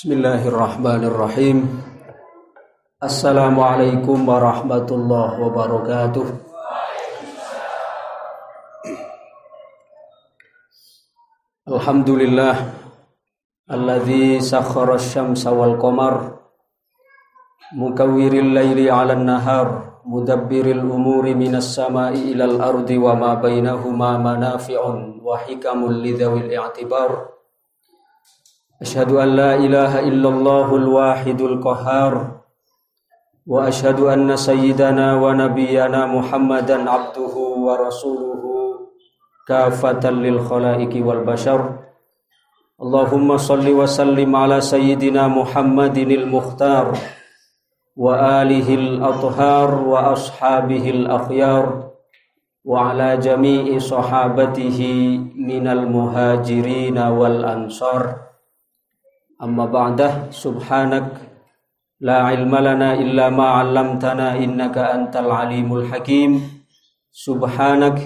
Bismillahirrahmanirrahim. Assalamualaikum warahmatullahi wabarakatuh. Alhamdulillah alladzi sakhkhara asy-syamsa wal qamar mukawwiril laili 'alan nahar mudabbiril umuri minas sama'i ilal ardi wa ma bainahuma manafi'un wa hikamul lidzawil i'tibar. Asyhadu an la ilaha illallahul wahidul qahhar wa asyhadu anna sayyidana wa nabiyyana Muhammadan abduhu wa rasuluhu kafatan lil khalaiqi wal bashar. Allahumma shalli wa sallim ala sayyidina Muhammadinil mukhtar wa alihil athhar wa ashabihil akhyar wa ala jami'i sahabatihi minal muhajirin wal ansar. Amma ba'dah, subhanak la ilma lana illa ma 'allamtana innaka antal alimul hakim. Subhanak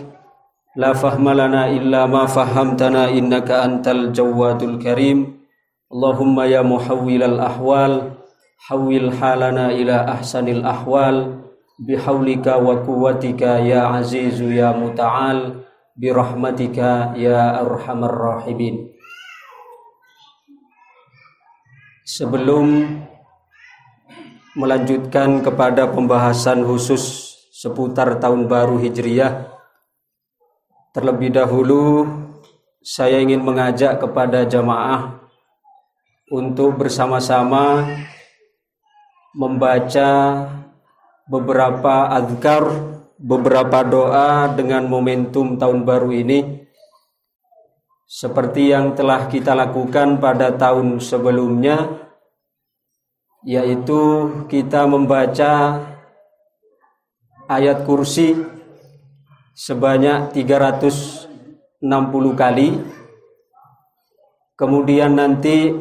la fahma lana illa ma fahamtana innaka antal jawadul karim. Allahumma ya muhawwilal ahwal hawwil halana ila ahsanil ahwal bihaulika wa quwwatika ya azizu ya muta'al birahmatika ya arhamar rahimin. Sebelum melanjutkan kepada pembahasan khusus seputar tahun baru Hijriyah, terlebih dahulu saya ingin mengajak kepada jamaah untuk bersama-sama membaca beberapa azkar, beberapa doa dengan momentum tahun baru ini, seperti yang telah kita lakukan pada tahun sebelumnya, yaitu kita membaca ayat kursi sebanyak 360 kali. Kemudian nanti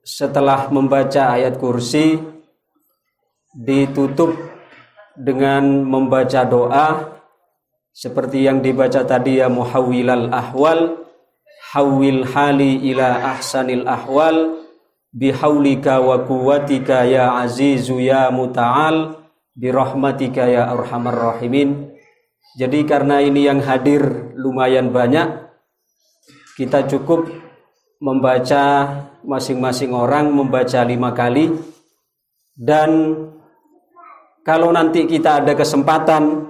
setelah membaca ayat kursi ditutup dengan membaca doa seperti yang dibaca tadi, ya muhawwilal ahwal hawwil hali ila ahsanil ahwal bihaulika wa quwwatika ya azizu ya muta'al birahmatika ya arhamar rahimin. Jadi karena ini yang hadir lumayan banyak, kita cukup membaca, masing-masing orang membaca 5 kali. Dan kalau nanti kita ada kesempatan,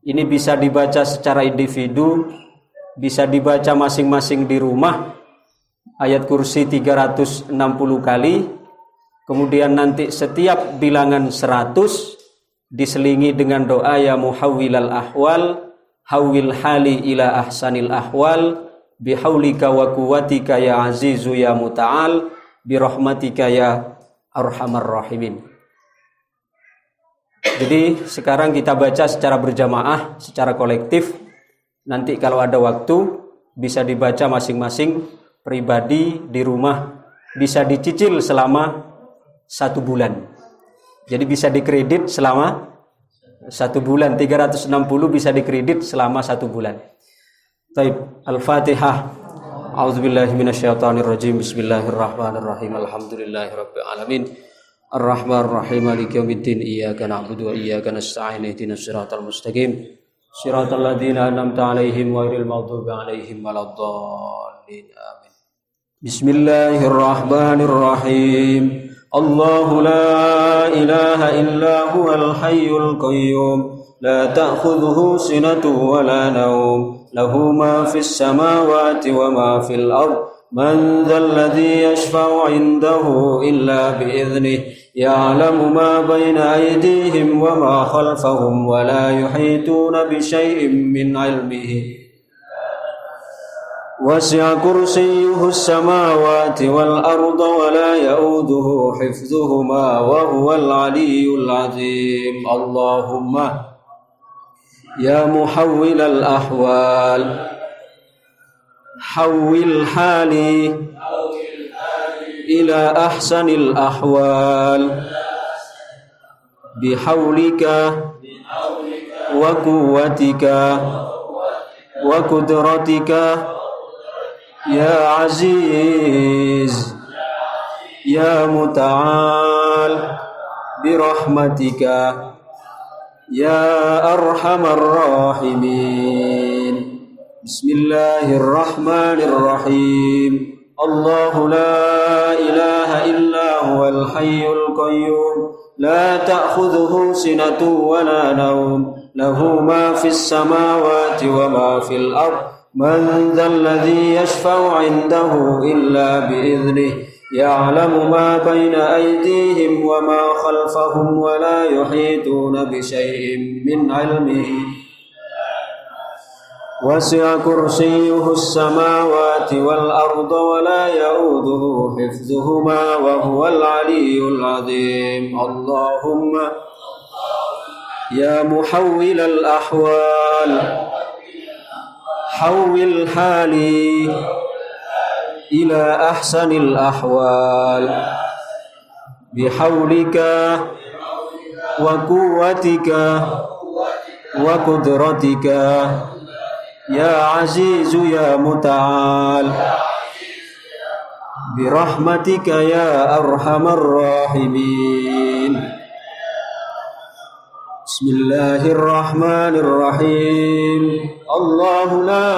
ini bisa dibaca secara individu, bisa dibaca masing-masing di rumah, ayat kursi 360 kali. Kemudian nanti setiap bilangan 100 diselingi dengan doa ya muhawwilal ahwal hawwil hali ila ahsanil ahwal bihaulika wa quwwatika ya azizu ya muta'al birahmatika ya arhamar rahimin. Jadi sekarang kita baca secara berjamaah, secara kolektif. Nanti kalau ada waktu bisa dibaca masing-masing pribadi di rumah, bisa dicicil selama 1 bulan. Jadi bisa dikredit selama 1 bulan, 360 bisa dikredit selama 1 bulan. Baik, Al-Fatihah. A'udzubillahi minasyaitonirrajim. Bismillahirrahmanirrahim. Alhamdulillahirabbil alamin. Ar-Rahmanir Rahim. Maliki yaumiddin. Iyyaka na'budu wa iyyaka nasta'in. Ihdinas siratal mustaqim. Siratal ladzina an'amta 'alaihim ghairil maghdubi 'alaihim waladdallin. Amin. Bismillahirrahmanirrahim. Allahu la ilaha illa huwal hayyul qayyum la ta'khudhuhu sinatun wa la nawm lahu ma fis samawati wa ma fil ardh man dzal ladzi yashfa'u 'indahu illa bi idhnihi ya'lamu ma baina aydihim wa ma khalfahum wa la yuhituna bi syai'in min 'ilmihi wasi'a kursiyyuhu as-samawati wal arda wa la ya'uduhu hifdhuhuma wa huwal 'aliyyul 'azim. Allahumma ya muhawwilal ahwal hawwil hali ila ahsanil ahwal bihaulika wa quwwatika wa qudratika ya aziz يا متعال برحمتك يا أرحم الراحمين. بسم الله الرحمن الرحيم. الله لا إله إلا هو الحي القيوم لا تأخذه سنة ولا نوم له ما في السماوات وما في الأرض من ذا الذي يشفع عنده إلا بإذنه يعلم ما بين أيديهم وما خلفهم ولا يحيطون بشيء من علمه وسع كرسيه السماوات والأرض ولا يؤوده حفظهما وهو العلي العظيم. اللهم يا محول الأحوال حول حالي إلى أحسن الأحوال بحولك وقوتك وقدرتك يا عزيز يا متعال برحمتك يا أرحم الراحمين. بسم الله الرحمن الرحيم. الله لا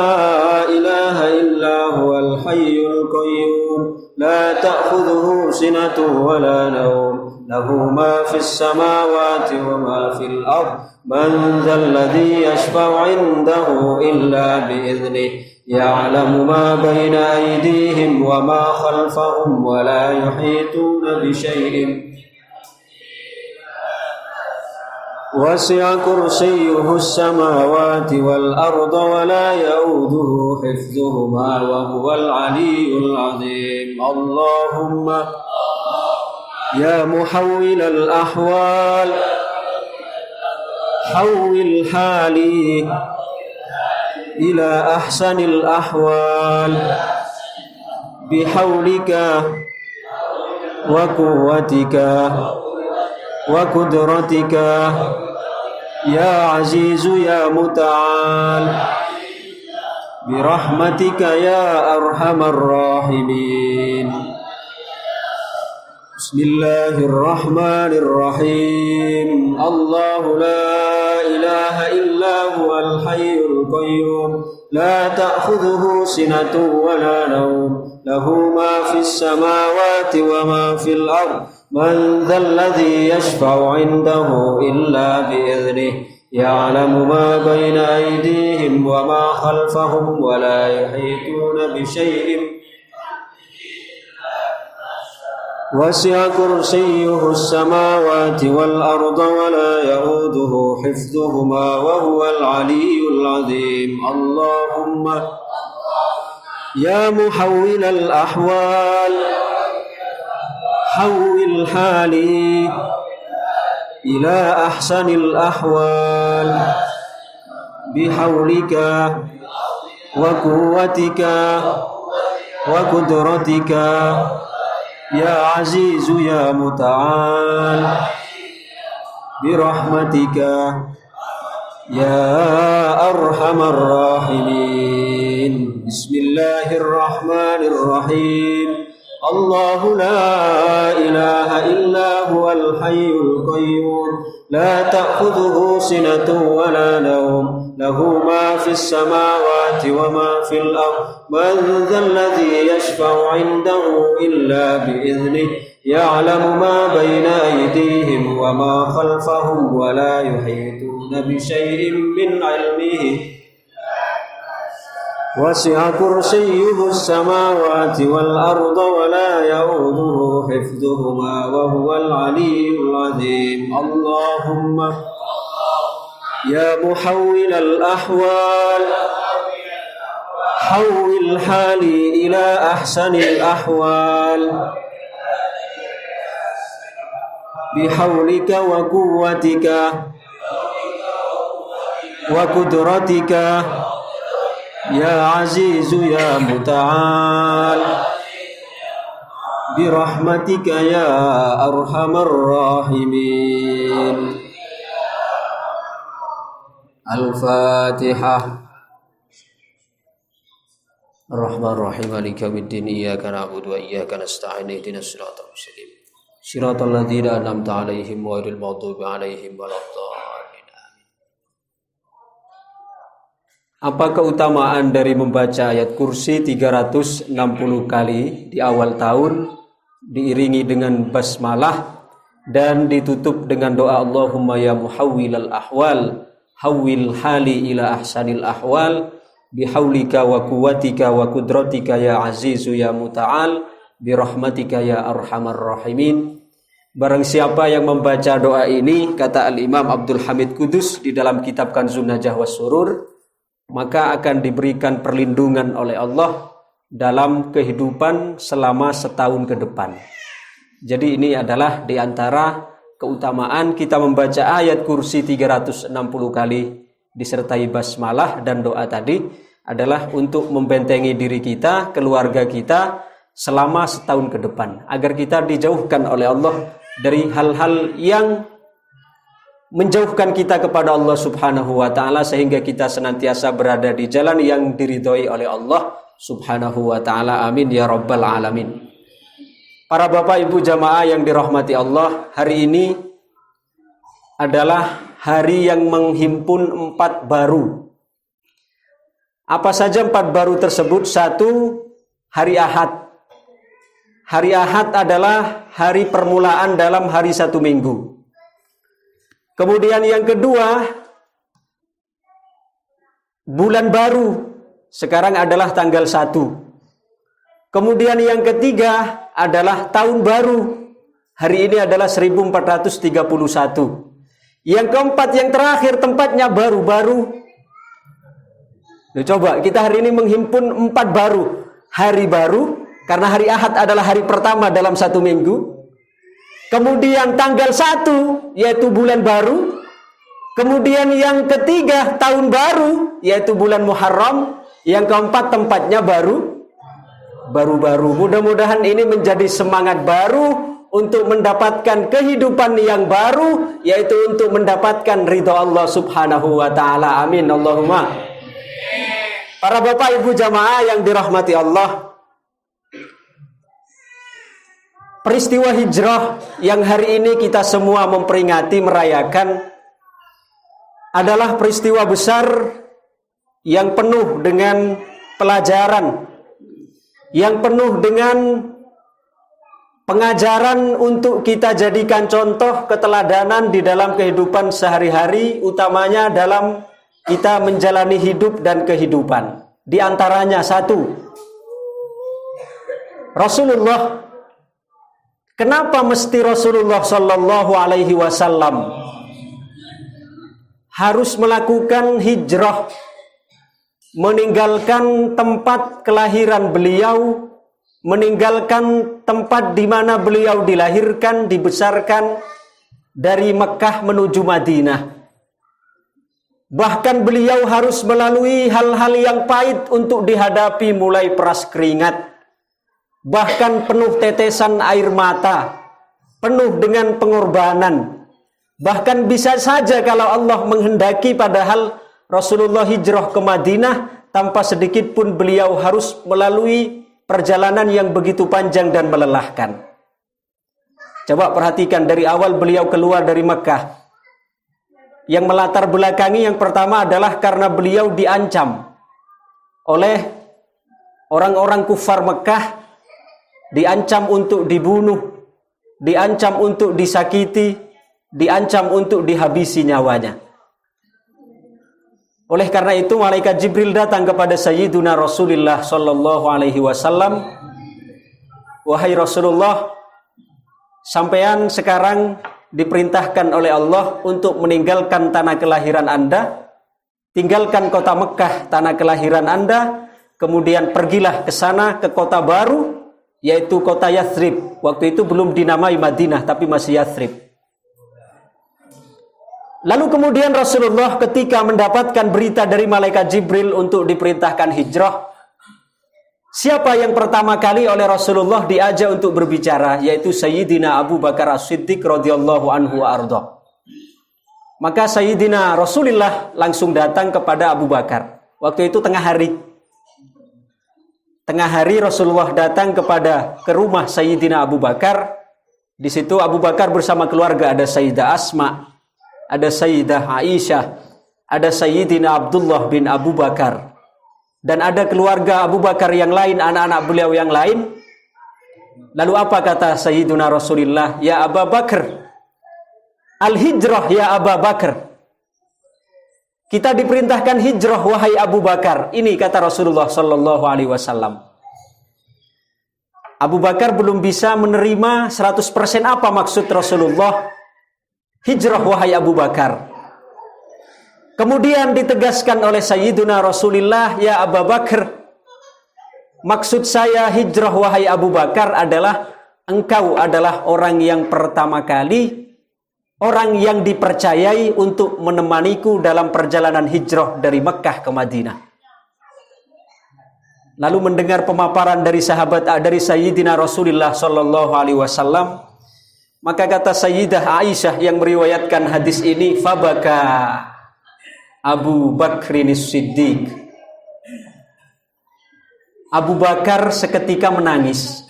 إله إلا هو الحي القيوم لا تأخذه سنة ولا نوم له ما في السماوات وما في الأرض من ذا الذي يشفع عنده إلا بإذنه يعلم ما بين أيديهم وما خلفهم ولا يحيطون بشيء وسع كرسيه السماوات والأرض ولا يؤوده حفظهما وهو العلي العظيم. اللهم يا محول الأحوال حول حالي إلى أحسن الأحوال بحولك وقوتك وقدرتك يا عزيز يا متعال برحمتك يا أرحم الراحمين. بسم الله الرحمن الرحيم. الله لا إله إلا هو الحي القيوم لا تأخذه سنة ولا نوم له ما في السماوات وما في الأرض من ذا الذي يشفع عنده إلا بإذنه يعلم ما بين أيديهم وما خلفهم ولا يحيطون بشيء وسع كرسيه السماوات والأرض ولا يؤوده حفظهما وهو العلي العظيم. اللهم يا محول الأحوال حول حالي إلى أحسن الأحوال بحولك وقوتك وقدرتك يا عزيز يا متعال برحمتك يا أرحم الراحمين. بسم الله الرحمن الرحيم. الله لا إله إلا هو الحي القيوم لا تأخذه سنة ولا نوم له ما في السماوات وما في الأرض من ذا الذي يشفع عنده إلا بإذنه يعلم ما بين أيديهم وما خلفهم ولا يحيطون بشيء من علمه وسع كرسيه السماوات والأرض ولا يؤوده حفظهما وهو العلي العظيم. اللهم يا محول الأحوال حول حالي إلى أحسن الأحوال بحولك وقوتك وقدرتك يا عزيز يا متعال برحمتك يا أرحم الراحمين. الفاتحة. Ar-Rahman Ar-Rahim Maliki Yaumiddin Iyyaka na'budu wa iyyaka nasta'in ihdinas siratal mustaqim Siratal ladzina an'amta 'alaihim ghairil maghdubi 'alaihim waladdallin. Apa keutamaan dari membaca ayat kursi 360 kali di awal tahun diiringi dengan basmalah dan ditutup dengan doa Allahumma ya muhawwilal ahwal hawwil hali ila ahsanil ahwal bihaulika wa quwwatika wa qudratika ya azizu ya muta'al birahmatika ya arhamar rahimin. Barang siapa yang membaca doa ini, kata Al-Imam Abdul Hamid Kudus di dalam kitab Kanzun Najah was Surur, maka akan diberikan perlindungan oleh Allah dalam kehidupan selama setahun ke depan. Jadi ini adalah di antara keutamaan kita membaca ayat kursi 360 kali disertai basmalah dan doa tadi adalah untuk membentengi diri kita, keluarga kita selama setahun ke depan agar kita dijauhkan oleh Allah dari hal-hal yang menjauhkan kita kepada Allah Subhanahu wa taala sehingga kita senantiasa berada di jalan yang diridhoi oleh Allah Subhanahu wa taala. Amin ya rabbal alamin. Para bapak ibu jamaah yang dirahmati Allah, hari ini adalah hari yang menghimpun 4 baru. Apa saja 4 baru tersebut? 1. Hari Ahad. Hari Ahad adalah hari permulaan dalam hari 1 minggu. Kemudian yang kedua, bulan baru. Sekarang adalah tanggal 1. Kemudian yang ketiga adalah tahun baru. Hari ini adalah 1431. Yang keempat, yang terakhir tempatnya baru-baru. Coba kita hari ini menghimpun 4 baru. Hari baru, karena hari Ahad adalah hari pertama dalam 1 minggu. Kemudian tanggal 1, yaitu bulan baru. Kemudian yang ketiga, tahun baru, yaitu bulan Muharram. Yang keempat, tempatnya baru-baru. Mudah-mudahan ini menjadi semangat baru untuk mendapatkan kehidupan yang baru, yaitu untuk mendapatkan ridha Allah Subhanahu wa taala. Amin Allahumma. Para bapak ibu jamaah yang dirahmati Allah, peristiwa hijrah yang hari ini kita semua memperingati, merayakan adalah peristiwa besar yang penuh dengan pelajaran, yang penuh dengan pengajaran untuk kita jadikan contoh keteladanan di dalam kehidupan sehari-hari, utamanya dalam kita menjalani hidup dan kehidupan. Di antaranya 1, Rasulullah. Kenapa mesti Rasulullah Shallallahu Alaihi Wasallam harus melakukan hijrah, meninggalkan tempat kelahiran beliau, meninggalkan tempat di mana beliau dilahirkan, dibesarkan, dari Mekah menuju Madinah. Bahkan beliau harus melalui hal-hal yang pahit untuk dihadapi, mulai peras keringat, bahkan penuh tetesan air mata, penuh dengan pengorbanan. Bahkan bisa saja kalau Allah menghendaki, padahal Rasulullah hijrah ke Madinah, tanpa sedikit pun beliau harus melalui perjalanan yang begitu panjang dan melelahkan. Coba perhatikan dari awal beliau keluar dari Mekah. Yang melatar belakangi yang pertama adalah karena beliau diancam oleh orang-orang kufar Mekah, diancam untuk dibunuh, diancam untuk disakiti, diancam untuk dihabisi nyawanya. Oleh karena itu malaikat Jibril datang kepada Sayyiduna Rasulullah Sallallahu Alaihi Wasallam. Wahai Rasulullah, sampean sekarang diperintahkan oleh Allah untuk meninggalkan tanah kelahiran Anda, tinggalkan kota Mekah, tanah kelahiran Anda, kemudian pergilah ke sana, ke kota baru, yaitu kota Yathrib. Waktu itu belum dinamai Madinah, tapi masih Yathrib. Lalu kemudian Rasulullah ketika mendapatkan berita dari malaikat Jibril untuk diperintahkan hijrah, siapa yang pertama kali oleh Rasulullah diajak untuk berbicara? Yaitu Sayyidina Abu Bakar As-Siddiq radhiyallahu anhu arda. Maka Sayyidina Rasulullah langsung datang kepada Abu Bakar. Waktu itu tengah hari. tengah hari Rasulullah datang ke rumah Sayyidina Abu Bakar. Di situ Abu Bakar bersama keluarga, ada Sayyidah Asma, ada Sayyidah Aisyah, ada Sayyidina Abdullah bin Abu Bakar, dan ada keluarga Abu Bakar yang lain, anak-anak beliau yang lain. Lalu apa kata Sayyiduna Rasulullah? Ya Abu Bakar, al-hijrah ya Abu Bakar. Kita diperintahkan hijrah wahai Abu Bakar. Ini kata Rasulullah sallallahu alaihi wasallam. Abu Bakar belum bisa menerima 100% apa maksud Rasulullah hijrah wahai Abu Bakar. Kemudian ditegaskan oleh Sayyiduna Rasulullah, ya Abu Bakar, maksud saya hijrah wahai Abu Bakar adalah engkau adalah orang yang pertama kali, orang yang dipercayai untuk menemaniku dalam perjalanan hijrah dari Mekkah ke Madinah. Lalu mendengar pemaparan dari Sayyidina Rasulullah sallallahu alaihi wasallam, maka kata Sayyidah Aisyah yang meriwayatkan hadis ini, fabaka Abu Bakrin Siddiq. Abu Bakar seketika menangis.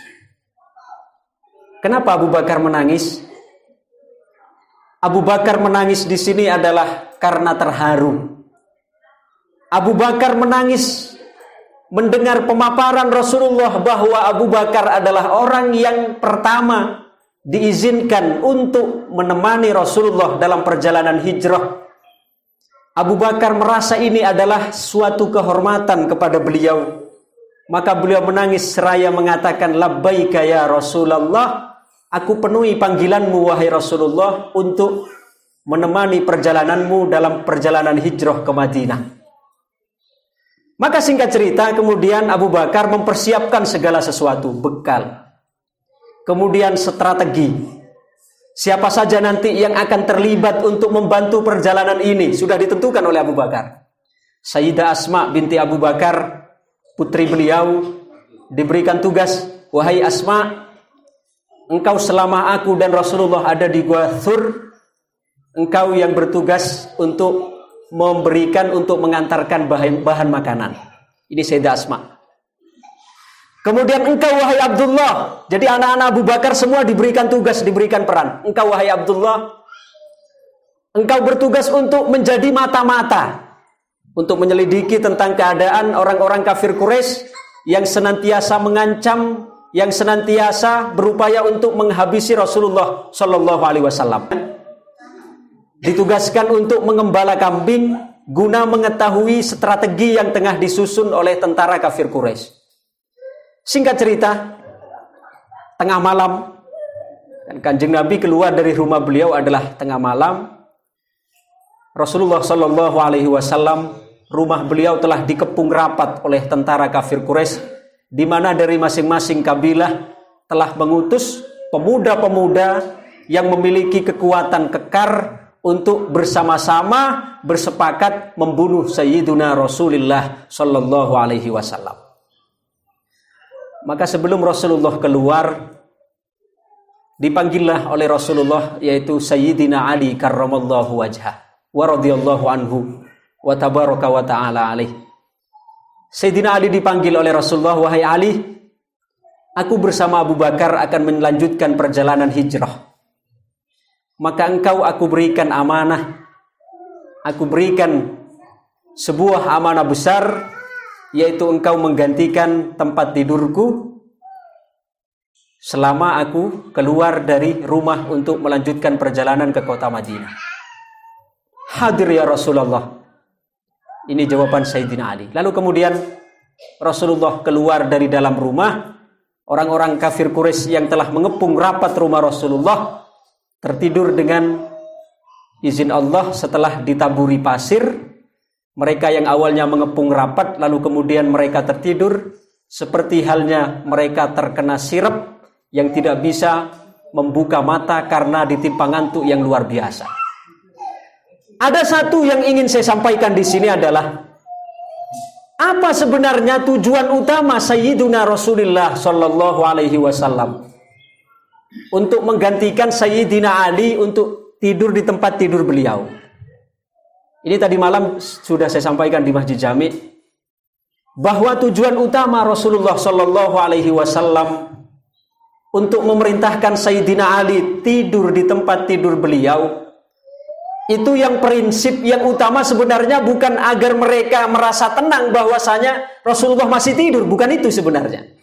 Kenapa Abu Bakar menangis? Abu Bakar menangis di sini adalah karena terharu. Abu Bakar menangis mendengar pemaparan Rasulullah bahwa Abu Bakar adalah orang yang pertama diizinkan untuk menemani Rasulullah dalam perjalanan hijrah. Abu Bakar merasa ini adalah suatu kehormatan kepada beliau. Maka beliau menangis seraya mengatakan, labbaika ya Rasulullah, aku penuhi panggilanmu wahai Rasulullah untuk menemani perjalananmu dalam perjalanan hijrah ke Madinah. Maka singkat cerita, kemudian Abu Bakar mempersiapkan segala sesuatu, bekal, kemudian strategi. Siapa saja nanti yang akan terlibat untuk membantu perjalanan ini sudah ditentukan oleh Abu Bakar. Sayyidah Asma binti Abu Bakar, putri beliau, diberikan tugas, wahai Asma, engkau selama aku dan Rasulullah ada di Gua Thur, engkau yang bertugas untuk memberikan, untuk mengantarkan bahan makanan. Ini Sayyidah Asma. Kemudian engkau wahai Abdullah, jadi anak-anak Abu Bakar semua diberikan tugas, diberikan peran. Engkau wahai Abdullah, engkau bertugas untuk menjadi mata-mata, untuk menyelidiki tentang keadaan orang-orang kafir Quraisy yang senantiasa mengancam, yang senantiasa berupaya untuk menghabisi Rasulullah Shallallahu Alaihi Wasallam. Ditugaskan untuk mengembala kambing guna mengetahui strategi yang tengah disusun oleh tentara kafir Quraisy. Singkat cerita, tengah malam, dan Kanjeng Nabi keluar dari rumah beliau adalah tengah malam. Rasulullah Shallallahu Alaihi Wasallam, rumah beliau telah dikepung rapat oleh tentara kafir Quraisy, di mana dari masing-masing kabilah telah mengutus pemuda-pemuda yang memiliki kekuatan kekar untuk bersama-sama bersepakat membunuh Sayyiduna Rasulullah Sallallahu Alaihi Wasallam. Maka sebelum Rasulullah keluar, dipanggillah oleh Rasulullah, yaitu Sayyidina Ali karramallahu wajhah wa radhiyallahu anhu wa tabaraka wa ta'ala alaih. Sayyidina Ali dipanggil oleh Rasulullah, wahai Ali, aku bersama Abu Bakar akan melanjutkan perjalanan hijrah. Maka engkau aku berikan amanah, aku berikan sebuah amanah besar, yaitu engkau menggantikan tempat tidurku selama aku keluar dari rumah untuk melanjutkan perjalanan ke kota Madinah. Hadir ya Rasulullah. Ini jawaban Sayyidina Ali. Lalu kemudian Rasulullah keluar dari dalam rumah. Orang-orang kafir Quraisy yang telah mengepung rapat rumah Rasulullah tertidur dengan izin Allah setelah ditaburi pasir. Mereka yang awalnya mengepung rapat lalu kemudian mereka tertidur, seperti halnya mereka terkena sirep yang tidak bisa membuka mata karena ditimpa ngantuk yang luar biasa. Ada satu yang ingin saya sampaikan di sini adalah apa sebenarnya tujuan utama Sayyiduna Rasulullah Sallallahu Alaihi Wasallam untuk menggantikan Sayyidina Ali untuk tidur di tempat tidur beliau. Ini tadi malam sudah saya sampaikan di Masjid Jami. bahwa tujuan utama Rasulullah Shallallahu Alaihi Wasallam untuk memerintahkan Sayyidina Ali tidur di tempat tidur beliau, itu yang prinsip yang utama sebenarnya bukan agar mereka merasa tenang bahwasanya Rasulullah masih tidur, bukan itu sebenarnya.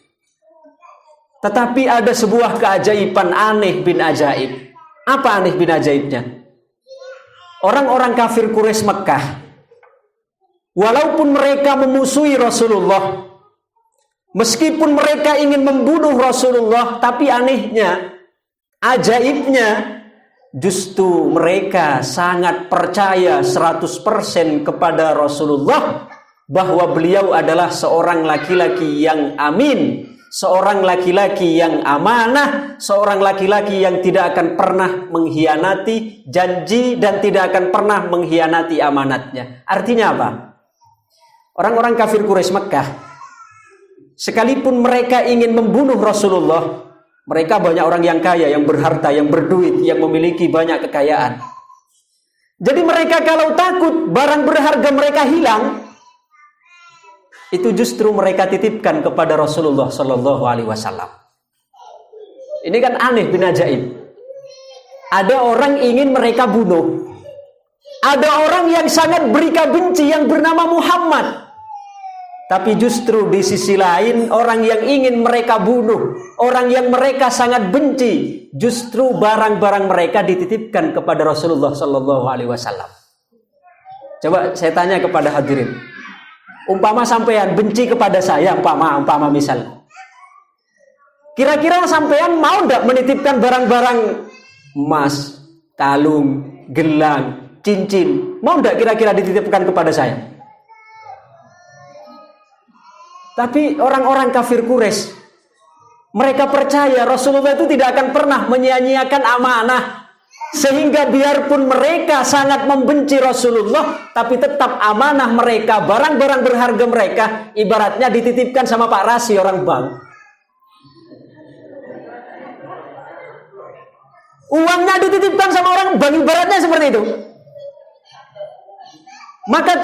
Tetapi ada sebuah keajaiban aneh bin ajaib. Apa aneh bin ajaibnya? Orang-orang kafir Quraisy Mekah, walaupun mereka memusuhi Rasulullah, meskipun mereka ingin membunuh Rasulullah, tapi anehnya, ajaibnya, justru mereka sangat percaya 100% kepada Rasulullah bahwa beliau adalah seorang laki-laki yang amin, seorang laki-laki yang amanah, seorang laki-laki yang tidak akan pernah mengkhianati janji dan tidak akan pernah mengkhianati amanatnya. Artinya apa? Orang-orang kafir Quraisy Mekah, sekalipun mereka ingin membunuh Rasulullah, mereka banyak orang yang kaya, yang berharta, yang berduit, yang memiliki banyak kekayaan. Jadi mereka kalau takut barang berharga mereka hilang, itu justru mereka titipkan kepada Rasulullah Shallallahu Alaihi Wasallam. Ini kan aneh bin ajaib. Ada orang ingin mereka bunuh, ada orang yang sangat mereka benci yang bernama Muhammad. Tapi justru di sisi lain, orang yang ingin mereka bunuh, orang yang mereka sangat benci, justru barang-barang mereka dititipkan kepada Rasulullah Shallallahu Alaihi Wasallam. Coba saya tanya kepada hadirin, umpama sampean benci kepada saya, umpama misal, kira-kira sampean mau ndak menitipkan barang-barang emas, kalung, gelang, cincin, mau ndak kira-kira dititipkan kepada saya? Tapi orang-orang kafir Quraisy, mereka percaya Rasulullah itu tidak akan pernah menyia-nyiakan amanah, sehingga biarpun mereka sangat membenci Rasulullah, tapi tetap amanah mereka, barang-barang berharga mereka, ibaratnya dititipkan sama Pak Rasi orang bank. Uangnya dititipkan sama orang bank, ibaratnya seperti itu. Maka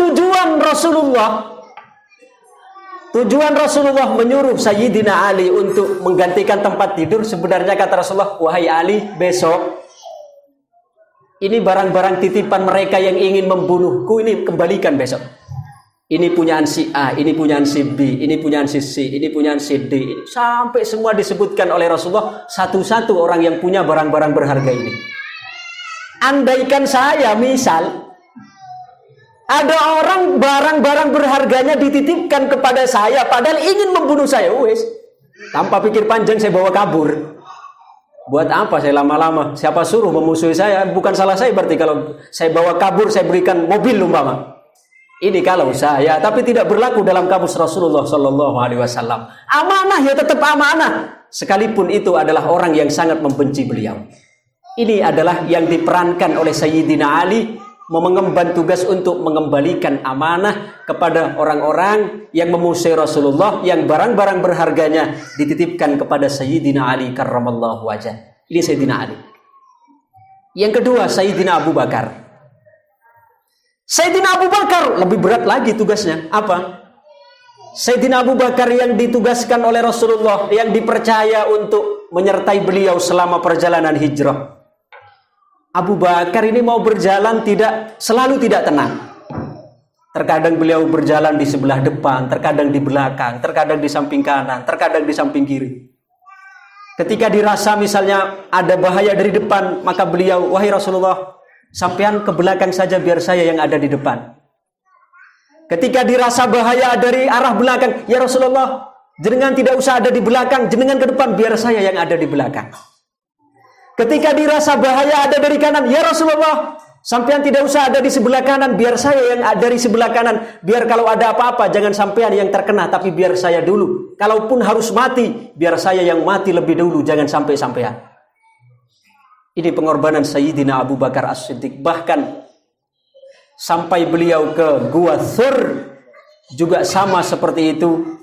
Tujuan Rasulullah menyuruh Sayyidina Ali untuk menggantikan tempat tidur, sebenarnya kata Rasulullah, wahai Ali, besok ini barang-barang titipan mereka yang ingin membunuhku, ini kembalikan besok. Ini punyaan si A, ini punyaan si B, ini punyaan si C, ini punyaan si D. Sampai semua disebutkan oleh Rasulullah, satu-satu orang yang punya barang-barang berharga ini. Andaikan saya misal, ada orang barang-barang berharganya dititipkan kepada saya, padahal ingin membunuh saya, wes, tanpa pikir panjang saya bawa kabur. Buat apa saya lama-lama? Siapa suruh memusuhi saya? Bukan salah saya berarti kalau saya bawa kabur, saya berikan mobil umpama. Ini kalau saya, tapi tidak berlaku dalam kamus Rasulullah Shallallahu Alaihi Wasallam. Amanah ya tetap amanah, sekalipun itu adalah orang yang sangat membenci beliau. Ini adalah yang diperankan oleh Sayyidina Ali, mengemban tugas untuk mengembalikan amanah kepada orang-orang yang memusuhi Rasulullah, yang barang-barang berharganya dititipkan kepada Sayyidina Ali karramallahu wajah. Ini Sayyidina Ali. Yang kedua, Sayyidina Abu Bakar. Sayyidina Abu Bakar lebih berat lagi tugasnya. Apa? Sayyidina Abu Bakar yang ditugaskan oleh Rasulullah, yang dipercaya untuk menyertai beliau selama perjalanan hijrah. Abu Bakar ini mau berjalan selalu tidak tenang. Terkadang beliau berjalan di sebelah depan, terkadang di belakang, terkadang di samping kanan, terkadang di samping kiri. Ketika dirasa misalnya ada bahaya dari depan, maka beliau, wahai Rasulullah, sampean ke belakang saja biar saya yang ada di depan. Ketika dirasa bahaya dari arah belakang, ya Rasulullah, jenengan tidak usah ada di belakang, jenengan ke depan biar saya yang ada di belakang. Ketika dirasa bahaya ada dari kanan, ya Rasulullah, sampean tidak usah ada di sebelah kanan, biar saya yang ada di sebelah kanan. Biar kalau ada apa-apa, jangan sampean yang terkena, tapi biar saya dulu. Kalaupun harus mati, biar saya yang mati lebih dulu, jangan sampai sampean. Ini pengorbanan Sayyidina Abu Bakar As-Siddiq. Bahkan sampai beliau ke Gua Thur, juga sama seperti itu.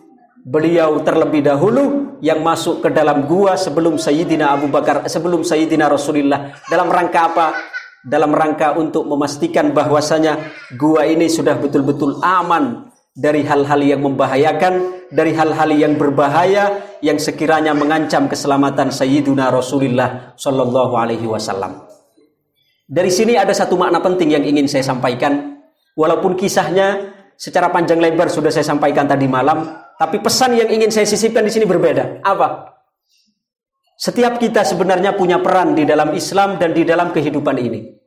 Beliau terlebih dahulu yang masuk ke dalam gua sebelum Sayyidina Abu Bakar, sebelum Sayyidina Rasulullah. Dalam rangka apa? Dalam rangka untuk memastikan bahwasanya gua ini sudah betul-betul aman dari hal-hal yang membahayakan, dari hal-hal yang berbahaya yang sekiranya mengancam keselamatan Sayyiduna Rasulullah Shallallahu Alaihi Wasallam. Dari sini ada satu makna penting yang ingin saya sampaikan, walaupun kisahnya secara panjang lebar sudah saya sampaikan tadi malam, tapi pesan yang ingin saya sisipkan di sini berbeda. Apa? Setiap kita sebenarnya punya peran di dalam Islam dan di dalam kehidupan ini.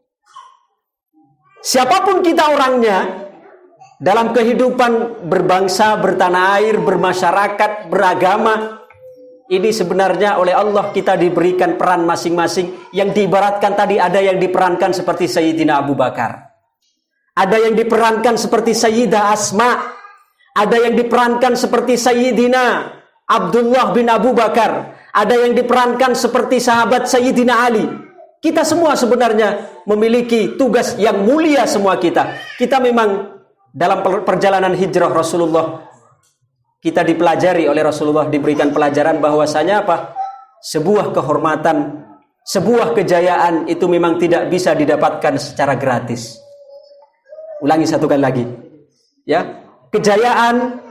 Siapapun kita orangnya, dalam kehidupan berbangsa, bertanah air, bermasyarakat, beragama, ini sebenarnya oleh Allah kita diberikan peran masing-masing. Yang diibaratkan tadi ada yang diperankan seperti Sayyidina Abu Bakar. Ada yang diperankan seperti Sayyidah Asma. Ada yang diperankan seperti Sayyidina Abdullah bin Abu Bakar. Ada yang diperankan seperti sahabat Sayyidina Ali. Kita semua sebenarnya memiliki tugas yang mulia semua kita. Kita memang dalam perjalanan hijrah Rasulullah, kita dipelajari oleh Rasulullah, diberikan pelajaran bahwasanya apa? Sebuah kehormatan, sebuah kejayaan itu memang tidak bisa didapatkan secara gratis. Ulangi satu kali lagi. Ya, kejayaan,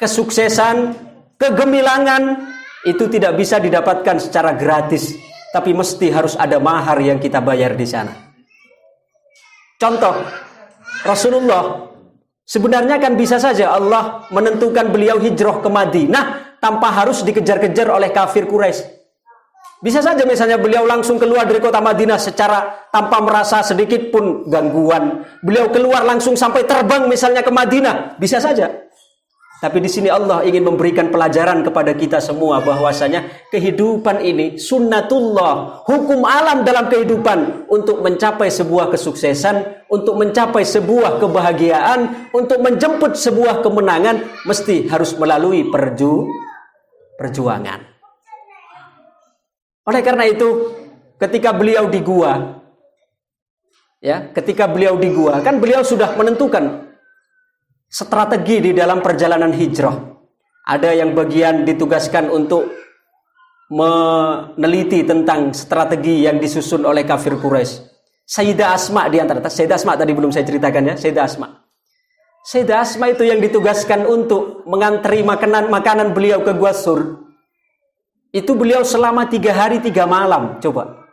kesuksesan, kegemilangan itu tidak bisa didapatkan secara gratis, tapi mesti harus ada mahar yang kita bayar di sana. Contoh, Rasulullah sebenarnya kan bisa saja Allah menentukan beliau hijrah ke Madinah tanpa harus dikejar-kejar oleh kafir Quraisy. Bisa saja misalnya beliau langsung keluar dari kota Madinah secara tanpa merasa sedikit pun gangguan. Beliau keluar langsung sampai terbang misalnya ke Madinah. Bisa saja. Tapi di sini Allah ingin memberikan pelajaran kepada kita semua bahwasanya kehidupan ini sunnatullah, hukum alam dalam kehidupan untuk mencapai sebuah kesuksesan, untuk mencapai sebuah kebahagiaan, untuk menjemput sebuah kemenangan mesti harus melalui perjuangan. Oleh karena itu, ketika beliau di gua, kan beliau sudah menentukan strategi di dalam perjalanan hijrah. Ada yang bagian ditugaskan untuk meneliti tentang strategi yang disusun oleh kafir Quraisy. Sayyidah Asma di antara. Sayyidah Asma tadi belum saya ceritakan ya, Sayyidah Asma. Sayyidah Asma itu yang ditugaskan untuk mengantri makanan beliau ke Gua Sur. Itu beliau selama 3 hari 3 malam. Coba.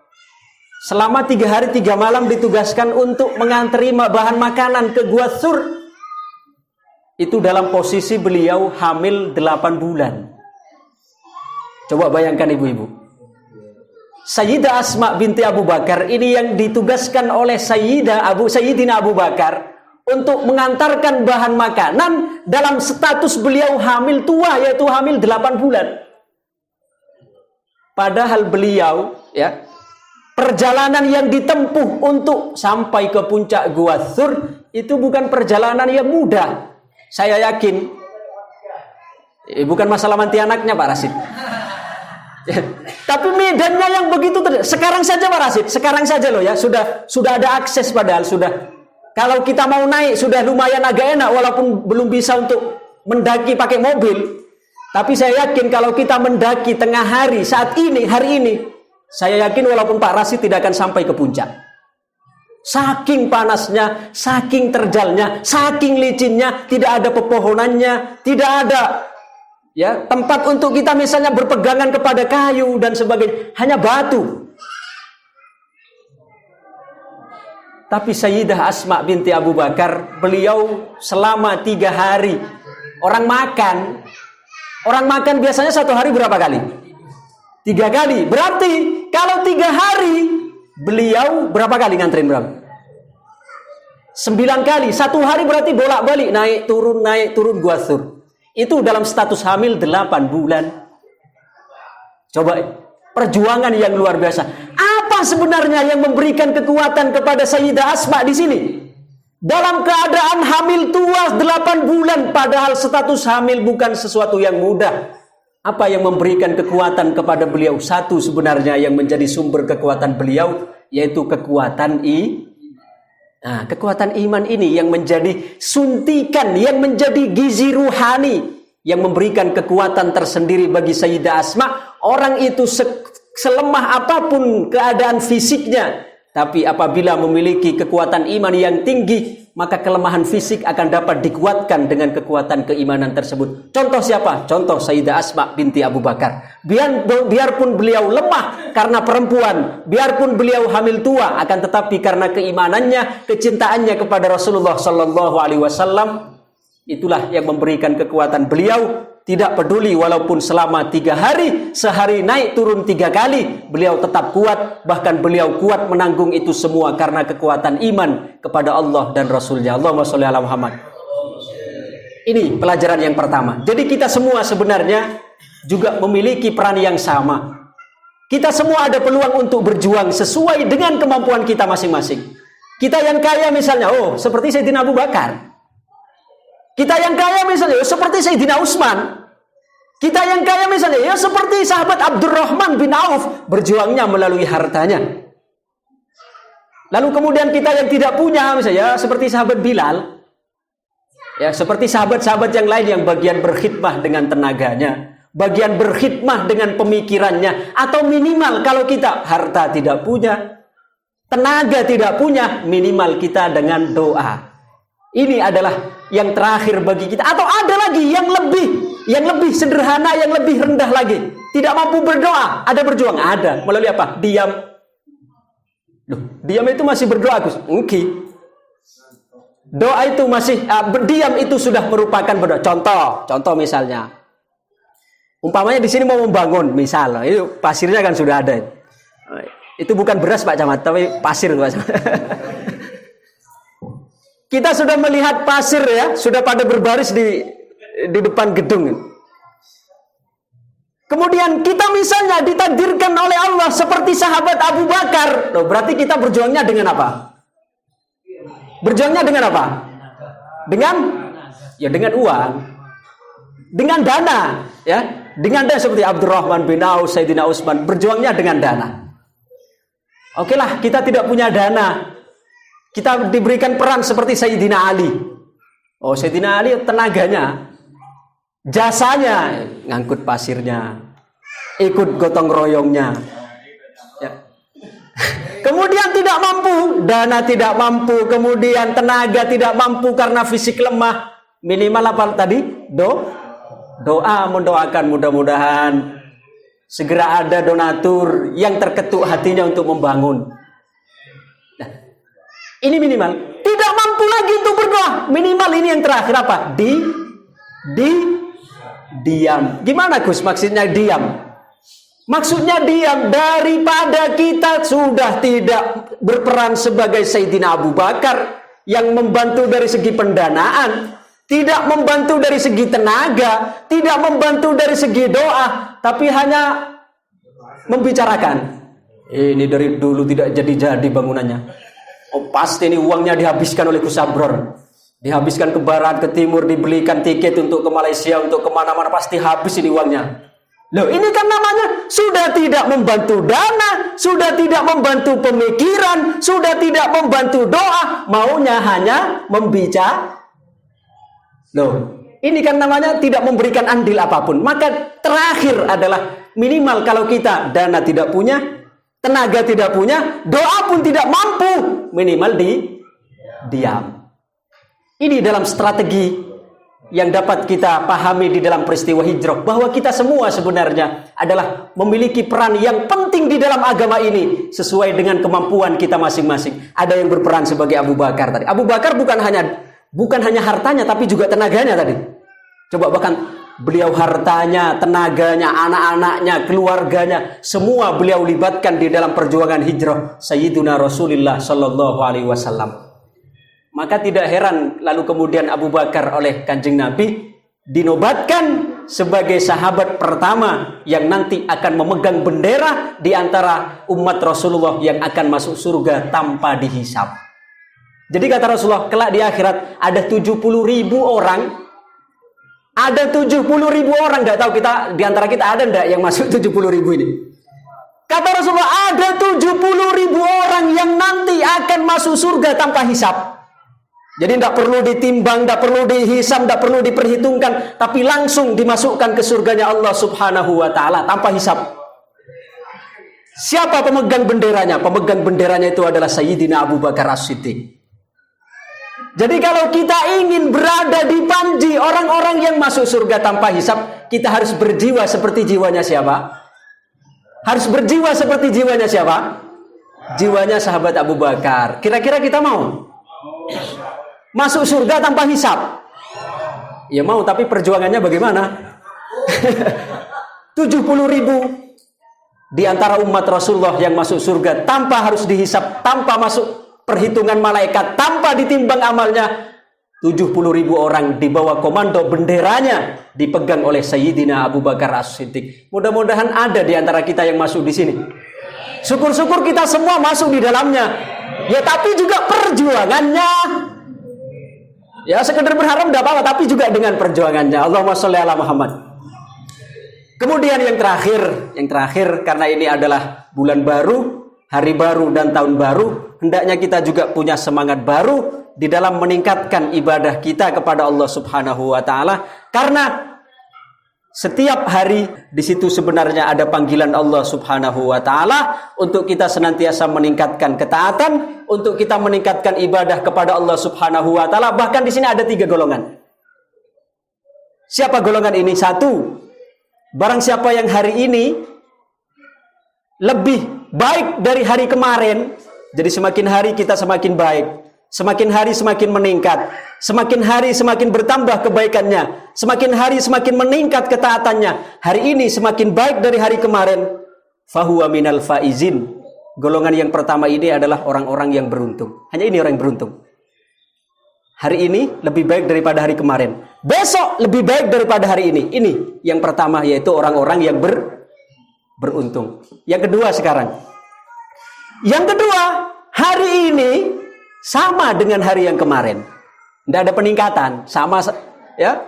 Selama 3 hari 3 malam ditugaskan untuk mengantri bahan makanan ke Gua Sur. Itu dalam posisi beliau hamil 8 bulan. Coba bayangkan ibu-ibu. Sayyidah Asma binti Abu Bakar ini yang ditugaskan oleh Sayyidina Abu Bakar untuk mengantarkan bahan makanan dalam status beliau hamil tua, yaitu hamil 8 bulan. Padahal beliau, perjalanan yang ditempuh untuk sampai ke puncak Gua Sur itu bukan perjalanan yang mudah. Saya yakin, bukan masalah manti anaknya Pak Rasid. Tapi medannya yang begitu sekarang saja Pak Rasid, sekarang saja loh ya, sudah ada akses padahal sudah. Kalau kita mau naik sudah lumayan agak enak walaupun belum bisa untuk mendaki pakai mobil. Tapi saya yakin kalau kita mendaki tengah hari hari ini, saya yakin walaupun Pak Rasid tidak akan sampai ke puncak. Saking panasnya, saking terjalnya, saking licinnya, tidak ada pepohonannya, tidak ada tempat untuk kita misalnya berpegangan kepada kayu dan sebagainya, hanya batu. Tapi Sayyidah Asma binti Abu Bakar, beliau selama 3 hari orang makan biasanya 1 hari berapa kali? 3 kali. Berarti kalau 3 hari beliau berapa kali nganterin berapa? 9 kali. 1 hari berarti bolak-balik naik turun Gua Sur. Itu dalam status hamil 8 bulan. Coba perjuangan yang luar biasa. Apa sebenarnya yang memberikan kekuatan kepada Sayyidah Asma di sini? Dalam keadaan hamil tua 8 bulan, padahal status hamil bukan sesuatu yang mudah. Apa yang memberikan kekuatan kepada beliau? Satu sebenarnya yang menjadi sumber kekuatan beliau, yaitu kekuatan iman ini yang menjadi suntikan, yang menjadi gizi ruhani, yang memberikan kekuatan tersendiri bagi Sayyidah Asma. Orang itu selemah apapun keadaan fisiknya, tapi apabila memiliki kekuatan iman yang tinggi, maka kelemahan fisik akan dapat dikuatkan dengan kekuatan keimanan tersebut. Contoh siapa? Contoh Sayyidah Asma binti Abu Bakar. Biarpun beliau lemah karena perempuan, biarpun beliau hamil tua, akan tetapi karena keimanannya, kecintaannya kepada Rasulullah Sallallahu Alaihi Wasallam, itulah yang memberikan kekuatan beliau. Tidak peduli walaupun selama 3 hari, sehari naik turun 3 kali, beliau tetap kuat. Bahkan beliau kuat menanggung itu semua karena kekuatan iman kepada Allah dan Rasulnya. Allahumma sholli ala Muhammad. Ini pelajaran yang pertama. Jadi kita semua sebenarnya juga memiliki peran yang sama. Kita semua ada peluang untuk berjuang sesuai dengan kemampuan kita masing-masing. Kita yang kaya misalnya, seperti Sayyidina Abu Bakar. Kita yang kaya misalnya seperti Sayyidina Utsman. Kita yang kaya misalnya seperti sahabat Abdurrahman bin Auf, berjuangnya melalui hartanya. Lalu kemudian kita yang tidak punya misalnya seperti sahabat Bilal. Ya, seperti sahabat-sahabat yang lain yang bagian berkhidmah dengan tenaganya, bagian berkhidmah dengan pemikirannya, atau minimal kalau kita harta tidak punya, tenaga tidak punya, minimal kita dengan doa. Ini adalah yang terakhir bagi kita. Atau ada lagi yang lebih sederhana, yang lebih rendah lagi. Tidak mampu berdoa, ada berjuang, ada. Melalui apa? Diam. Diam itu masih berdoa, Gus. Mungkin. Doa itu masih diam itu sudah merupakan berdoa. Contoh misalnya. Umpamanya di sini mau membangun, misal, itu pasirnya kan sudah ada. Itu bukan beras Pak Camat, tapi pasir Pak Camat. Kita sudah melihat pasir ya, sudah pada berbaris di depan gedung. Kemudian kita misalnya ditakdirkan oleh Allah seperti sahabat Abu Bakar. Berarti kita berjuangnya dengan apa? Berjuangnya dengan apa? Dengan uang. Dengan dana, ya. Dengan dana seperti Abdurrahman bin Auf, Sayyidina Utsman, berjuangnya dengan dana. Oke lah, kita tidak punya dana. Kita diberikan peran seperti Sayyidina Ali. Sayyidina Ali tenaganya, jasanya, ngangkut pasirnya, ikut gotong royongnya. Ya. Kemudian tidak mampu, dana tidak mampu, kemudian tenaga tidak mampu karena fisik lemah. Minimal apa tadi? Doa, mendoakan mudah-mudahan segera ada donatur yang terketuk hatinya untuk membangun. Ini minimal. Tidak mampu lagi untuk berdoa. Minimal ini yang terakhir apa? Diam. Gimana Gus maksudnya diam? Maksudnya diam daripada kita sudah tidak berperan sebagai Sayyidina Abu Bakar yang membantu dari segi pendanaan, tidak membantu dari segi tenaga, tidak membantu dari segi doa, tapi hanya membicarakan. Ini dari dulu tidak jadi-jadi bangunannya. Pasti ini uangnya dihabiskan oleh Kusabror. Dihabiskan ke barat, ke timur, dibelikan tiket untuk ke Malaysia, untuk kemana-mana, pasti habis ini uangnya. Loh, ini kan namanya sudah tidak membantu dana, sudah tidak membantu pemikiran, sudah tidak membantu doa, maunya hanya membicara. Loh, ini kan namanya tidak memberikan andil apapun. Maka terakhir adalah minimal kalau kita dana tidak punya, tenaga tidak punya, doa pun tidak mampu, minimal diam. Ini dalam strategi yang dapat kita pahami di dalam peristiwa hijrah, bahwa kita semua sebenarnya adalah memiliki peran yang penting di dalam agama ini sesuai dengan kemampuan kita masing-masing. Ada yang berperan sebagai Abu Bakar tadi. Abu Bakar bukan hanya hartanya tapi juga tenaganya tadi. Coba bahkan beliau hartanya, tenaganya, anak-anaknya, keluarganya, semua beliau libatkan di dalam perjuangan hijrah Sayyiduna Rasulullah Sallallahu Alaihi Wasallam. Maka tidak heran lalu kemudian Abu Bakar oleh Kanjeng Nabi dinobatkan sebagai sahabat pertama yang nanti akan memegang bendera di antara umat Rasulullah yang akan masuk surga tanpa dihisab. Jadi kata Rasulullah, kelak di akhirat ada 70.000 orang. Ada 70.000 orang, nggak tahu kita di antara kita ada nggak yang masuk 70.000 ini? Kata Rasulullah, ada 70.000 orang yang nanti akan masuk surga tanpa hisab. Jadi tidak perlu ditimbang, tidak perlu dihisab, tidak perlu diperhitungkan, tapi langsung dimasukkan ke surganya Allah Subhanahu wa Ta'ala tanpa hisab. Siapa pemegang benderanya? Pemegang benderanya itu adalah Sayyidina Abu Bakar As-Siddiq. Jadi kalau kita ingin berada di panji orang-orang yang masuk surga tanpa hisab, kita harus berjiwa seperti jiwanya siapa? Harus berjiwa seperti jiwanya siapa? Jiwanya sahabat Abu Bakar. Kira-kira kita mau masuk surga tanpa hisab? Ya mau, tapi perjuangannya bagaimana? 70.000 di antara umat Rasulullah yang masuk surga tanpa harus dihisab, tanpa masuk perhitungan malaikat, tanpa ditimbang amalnya. 70.000 orang di bawah komando benderanya dipegang oleh Sayyidina Abu Bakar As-Siddiq. Mudah-mudahan ada di antara kita yang masuk di sini. Syukur-syukur kita semua masuk di dalamnya. Ya tapi juga perjuangannya. Ya sekedar berharap tidak apa-apa, tapi juga dengan perjuangannya. Allahumma sholli ala Muhammad. Kemudian yang terakhir karena ini adalah bulan baru, hari baru dan tahun baru, hendaknya kita juga punya semangat baru di dalam meningkatkan ibadah kita kepada Allah Subhanahu wa taala, karena setiap hari di situ sebenarnya ada panggilan Allah Subhanahu wa taala untuk kita senantiasa meningkatkan ketaatan, untuk kita meningkatkan ibadah kepada Allah Subhanahu wa taala. Bahkan di sini ada 3 golongan. Siapa golongan ini? 1, barang siapa yang hari ini lebih baik dari hari kemarin. Jadi semakin hari kita semakin baik, semakin hari semakin meningkat, semakin hari semakin bertambah kebaikannya, semakin hari semakin meningkat ketaatannya. Hari ini semakin baik dari hari kemarin. Fahuwa minal faizin. Golongan yang pertama ini adalah orang-orang yang beruntung. Hanya ini orang yang beruntung. Hari ini lebih baik daripada hari kemarin. Besok lebih baik daripada hari ini. Ini yang pertama, yaitu orang-orang yang beruntung. Yang kedua sekarang. Yang kedua, hari ini sama dengan hari yang kemarin. Tidak ada peningkatan, sama ya.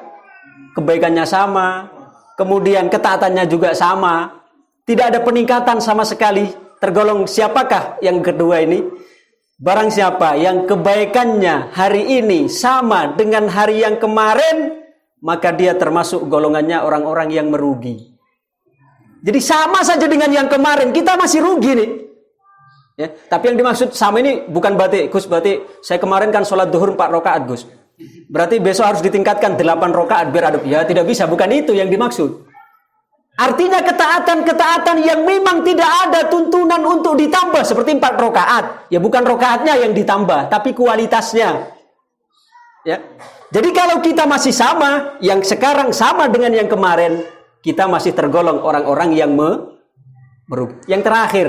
Kebaikannya sama, kemudian ketaatannya juga sama. Tidak ada peningkatan sama sekali. Tergolong siapakah yang kedua ini? Barang siapa yang kebaikannya hari ini sama dengan hari yang kemarin, maka dia termasuk golongannya orang-orang yang merugi. Jadi sama saja dengan yang kemarin, kita masih rugi nih. Ya, tapi yang dimaksud sama ini bukan berarti, Gus, berarti saya kemarin kan sholat duhur 4 rakaat, Gus. Berarti besok harus ditingkatkan 8 rakaat biar ada. Ya, tidak bisa, bukan itu yang dimaksud. Artinya ketaatan-ketaatan yang memang tidak ada tuntunan untuk ditambah seperti 4 rakaat. Ya bukan rakaatnya yang ditambah, tapi kualitasnya. Ya. Jadi kalau kita masih sama, yang sekarang sama dengan yang kemarin, kita masih tergolong orang-orang yang merugi. Yang terakhir,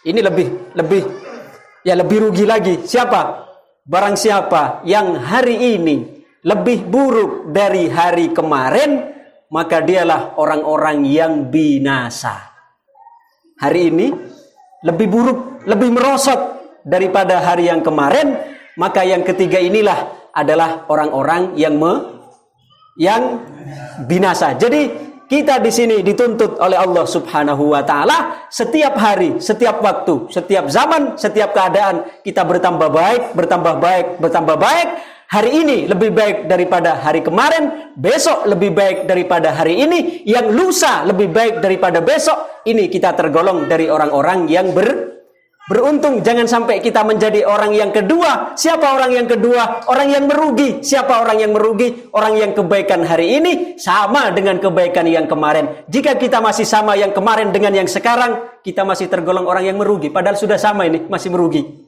ini lebih rugi lagi. Siapa? Barang siapa yang hari ini lebih buruk dari hari kemarin, maka dialah orang-orang yang binasa. Hari ini lebih buruk, lebih merosot daripada hari yang kemarin, maka yang ketiga inilah adalah orang-orang yang binasa. Jadi kita di sini dituntut oleh Allah Subhanahu wa taala setiap hari, setiap waktu, setiap zaman, setiap keadaan kita bertambah baik, bertambah baik, bertambah baik. Hari ini lebih baik daripada hari kemarin, besok lebih baik daripada hari ini, yang lusa lebih baik daripada besok. Ini kita tergolong dari orang-orang yang beruntung. Jangan sampai kita menjadi orang yang kedua. Siapa orang yang kedua? Orang yang merugi. Siapa orang yang merugi? Orang yang kebaikan hari ini sama dengan kebaikan yang kemarin. Jika kita masih sama yang kemarin dengan yang sekarang, kita masih tergolong orang yang merugi. Padahal sudah sama ini, masih merugi.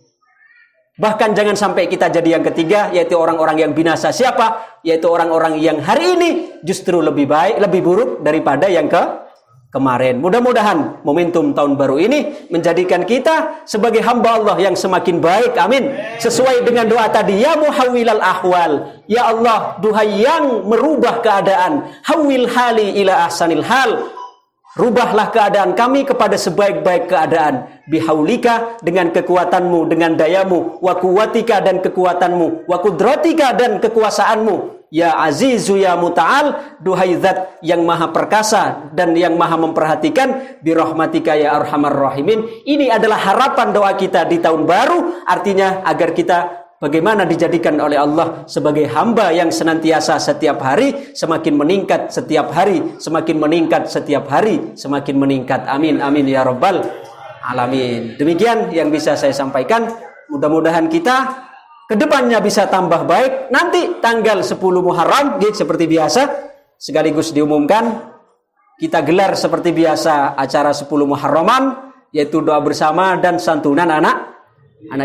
Bahkan jangan sampai kita jadi yang ketiga, yaitu orang-orang yang binasa. Siapa? Yaitu orang-orang yang hari ini justru lebih baik, lebih buruk daripada yang kemarin. Mudah-mudahan momentum tahun baru ini menjadikan kita sebagai hamba Allah yang semakin baik. Amin. Sesuai dengan doa tadi, ya muhawwilal ahwal. Ya Allah, duhai yang merubah keadaan. Hawwil hali ila ahsanil hal. Rubahlah keadaan kami kepada sebaik-baik keadaan. Bihaulika, dengan kekuatanmu, dengan dayamu. Wa kuwatika, dan kekuatanmu. Wa kudratika, dan kekuasaanmu. Ya azizu ya muta'al, duhai zat yang maha perkasa dan yang maha memperhatikan. Birahmatika ya arhamar rahimin. Ini adalah harapan doa kita di tahun baru. Artinya agar kita bagaimana dijadikan oleh Allah sebagai hamba yang senantiasa setiap hari semakin meningkat, setiap hari semakin meningkat, setiap hari semakin meningkat. Amin, amin ya rabbal alamin. Demikian yang bisa saya sampaikan. Mudah-mudahan kita kedepannya bisa tambah baik. Nanti tanggal 10 Muharram seperti biasa, sekaligus diumumkan kita gelar seperti biasa acara 10 Muharraman, yaitu doa bersama dan santunan anak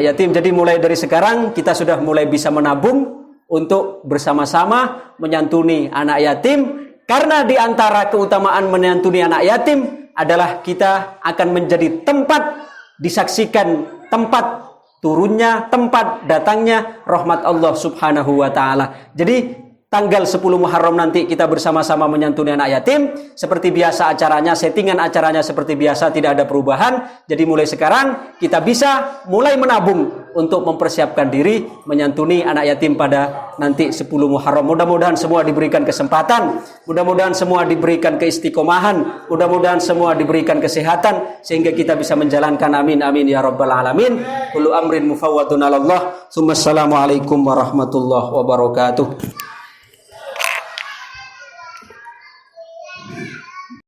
yatim. Jadi mulai dari sekarang kita sudah mulai bisa menabung untuk bersama-sama menyantuni anak yatim. Karena di antara keutamaan menyantuni anak yatim adalah kita akan menjadi tempat disaksikan, tempat turunnya, tempat datangnya rahmat Allah Subhanahu wa taala. Jadi tanggal 10 Muharram nanti kita bersama-sama menyantuni anak yatim. Seperti biasa acaranya, settingan acaranya seperti biasa, tidak ada perubahan. Jadi mulai sekarang kita bisa mulai menabung untuk mempersiapkan diri menyantuni anak yatim pada nanti 10 Muharram. Mudah-mudahan semua diberikan kesempatan, mudah-mudahan semua diberikan keistiqomahan, mudah-mudahan semua diberikan kesehatan sehingga kita bisa menjalankan. Amin amin ya rabbal alamin. Kullu amrin mufawwadun 'ala Allah. Assalamualaikum warahmatullahi wabarakatuh.